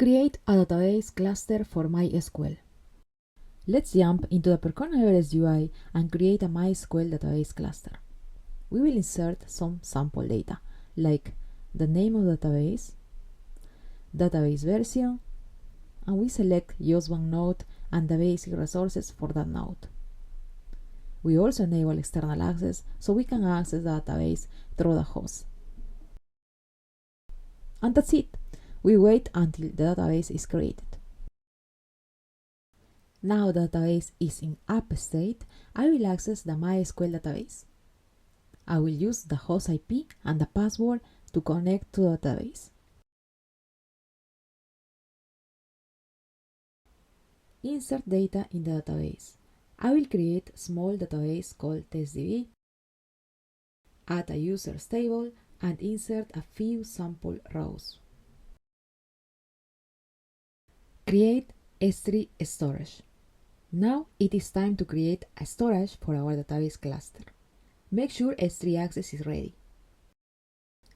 Create a database cluster for MySQL. Let's jump into the Percona Everest UI and create a MySQL database cluster. We will insert some sample data, like the name of the database version, and we select just one node and the basic resources for that node. We also enable external access so we can access the database through the host. And that's it. We wait until the database is created. Now the database is in app state. I will access the MySQL database. I will use the host IP and the password to connect to the database. Insert data in the database. I will create a small database called testDB, add a users table, and insert a few sample rows. Create S3 storage. Now it is time to create a storage for our database cluster. Make sure S3 access is ready.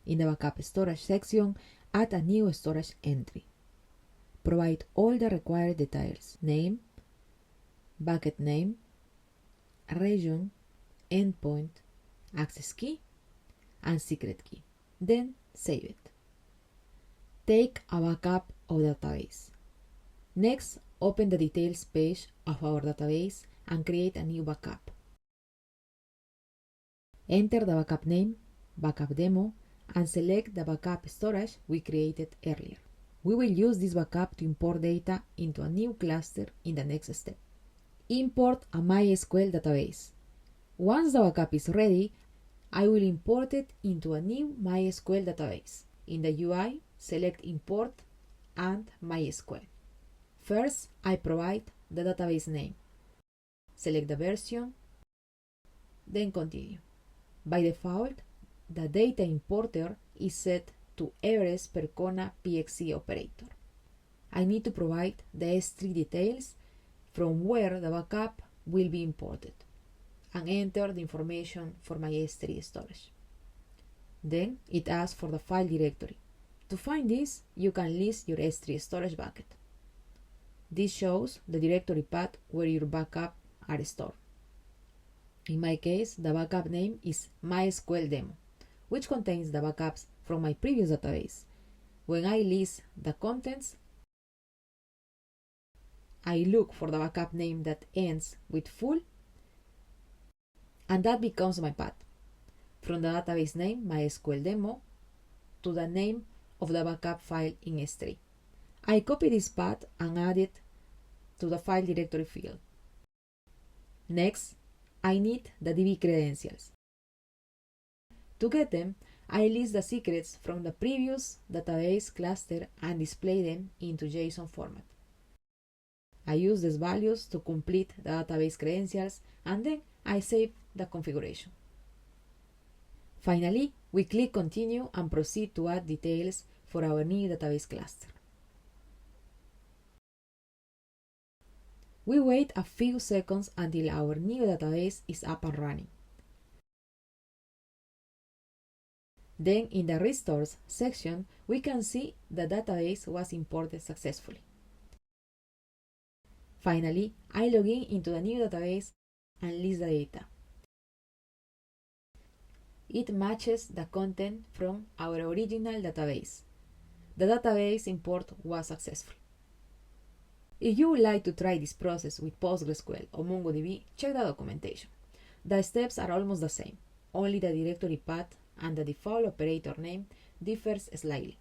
In the backup storage section, add a new storage entry. Provide all the required details: name, bucket name, region, endpoint, access key, and secret key. Then save it. Take a backup of the database. Next, open the details page of our database and create a new backup. Enter the backup name, backup demo, and select the backup storage we created earlier. We will use this backup to import data into a new cluster in the next step. Import a MySQL database. Once the backup is ready, I will import it into a new MySQL database. In the UI, select Import and MySQL. First, I provide the database name. Select the version, then continue. By default, the DataImporter is set to Everest Percona PXE operator. I need to provide the S3 details from where the backup will be imported and enter the information for my S3 storage. Then it asks for the file directory. To find this, you can list your S3 storage bucket. This shows the directory path where your backups are stored. In my case, the backup name is MySQL demo, which contains the backups from my previous database. When I list the contents, I look for the backup name that ends with full, and that becomes my path, from the database name MySQL demo to the name of the backup file in S3. I copy this path and add it to the file directory field. Next, I need the DB credentials. To get them, I list the secrets from the previous database cluster and display them into JSON format. I use these values to complete the database credentials, and then I save the configuration. Finally, we click Continue and proceed to add details for our new database cluster. We wait a few seconds until our new database is up and running. Then in the Restores section, we can see the database was imported successfully. Finally, I log in into the new database and list the data. It matches the content from our original database. The database import was successful. If you would like to try this process with PostgreSQL or MongoDB, check the documentation. The steps are almost the same, only the directory path and the default operator name differs slightly.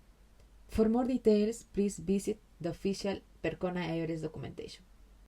For more details, please visit the official Percona Everest documentation.